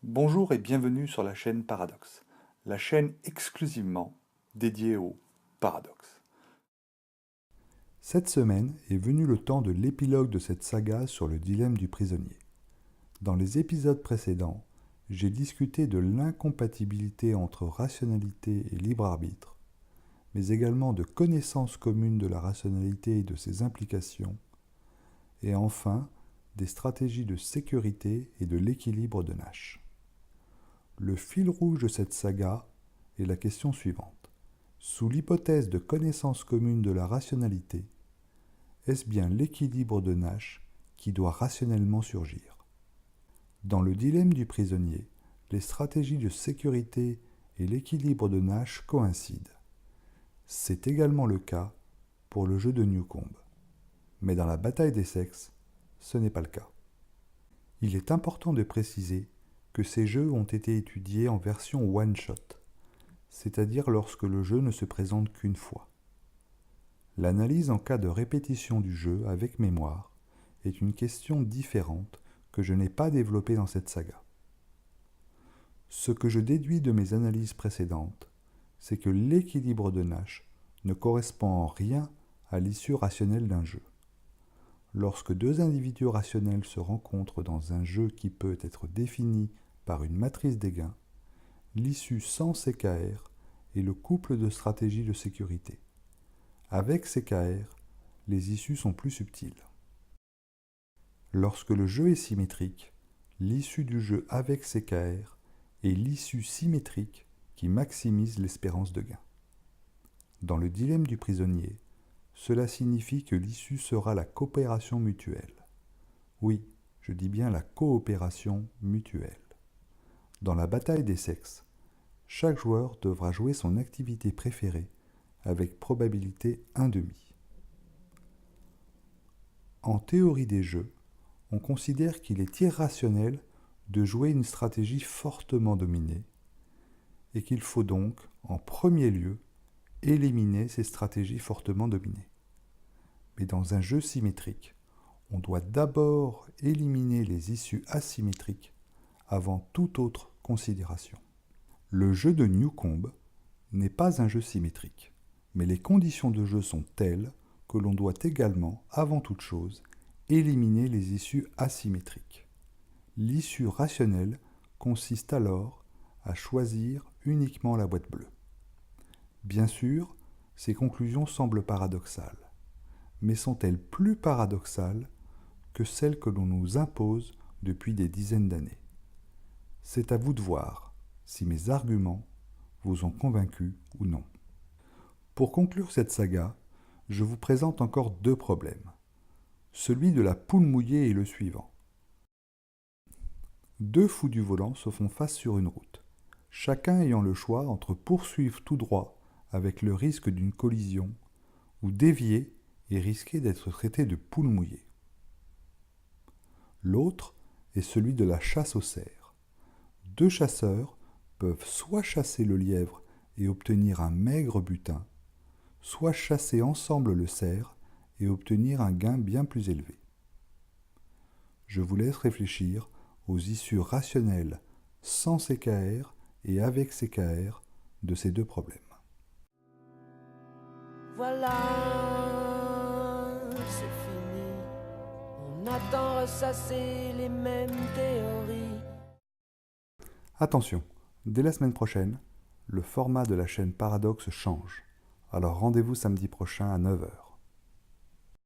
Bonjour et bienvenue sur la chaîne Paradoxe, la chaîne exclusivement dédiée au paradoxe. Cette semaine est venu le temps de l'épilogue de cette saga sur le dilemme du prisonnier. Dans les épisodes précédents, j'ai discuté de l'incompatibilité entre rationalité et libre arbitre, mais également de connaissance commune de la rationalité et de ses implications, et enfin des stratégies de sécurité et de l'équilibre de Nash. Le fil rouge de cette saga est la question suivante. Sous l'hypothèse de connaissance commune de la rationalité, est-ce bien l'équilibre de Nash qui doit rationnellement surgir? Dans le dilemme du prisonnier, les stratégies de sécurité et l'équilibre de Nash coïncident. C'est également le cas pour le jeu de Newcomb. Mais dans la bataille des sexes, ce n'est pas le cas. Il est important de préciser que ces jeux ont été étudiés en version one-shot, c'est-à-dire lorsque le jeu ne se présente qu'une fois. L'analyse en cas de répétition du jeu avec mémoire est une question différente que je n'ai pas développée dans cette saga. Ce que je déduis de mes analyses précédentes, c'est que l'équilibre de Nash ne correspond en rien à l'issue rationnelle d'un jeu. Lorsque deux individus rationnels se rencontrent dans un jeu qui peut être défini par une matrice des gains, l'issue sans CKR est le couple de stratégies de sécurité. Avec CKR, les issues sont plus subtiles. Lorsque le jeu est symétrique, l'issue du jeu avec CKR est l'issue symétrique qui maximise l'espérance de gain. Dans le dilemme du prisonnier, cela signifie que l'issue sera la coopération mutuelle. Oui, je dis bien la coopération mutuelle. Dans la bataille des sexes, chaque joueur devra jouer son activité préférée avec probabilité 1/2. En théorie des jeux, on considère qu'il est irrationnel de jouer une stratégie fortement dominée et qu'il faut donc, en premier lieu, éliminer ces stratégies fortement dominées. Mais dans un jeu symétrique, on doit d'abord éliminer les issues asymétriques avant toute autre considération. Le jeu de Newcomb n'est pas un jeu symétrique, mais les conditions de jeu sont telles que l'on doit également, avant toute chose, éliminer les issues asymétriques. L'issue rationnelle consiste alors à choisir uniquement la boîte bleue. Bien sûr, ces conclusions semblent paradoxales, mais sont-elles plus paradoxales que celles que l'on nous impose depuis des dizaines d'années? C'est à vous de voir si mes arguments vous ont convaincu ou non. Pour conclure cette saga, je vous présente encore deux problèmes. Celui de la poule mouillée est le suivant. Deux fous du volant se font face sur une route, chacun ayant le choix entre poursuivre tout droit avec le risque d'une collision ou dévier et risquer d'être traité de poule mouillée. L'autre est celui de la chasse au cerf. Deux chasseurs peuvent soit chasser le lièvre et obtenir un maigre butin, soit chasser ensemble le cerf et obtenir un gain bien plus élevé. Je vous laisse réfléchir aux issues rationnelles sans CKR et avec CKR de ces deux problèmes. Voilà, c'est fini. On a tant ressassé les mêmes théories. Attention, dès la semaine prochaine, le format de la chaîne Paradoxe change. Alors rendez-vous samedi prochain à 9 h.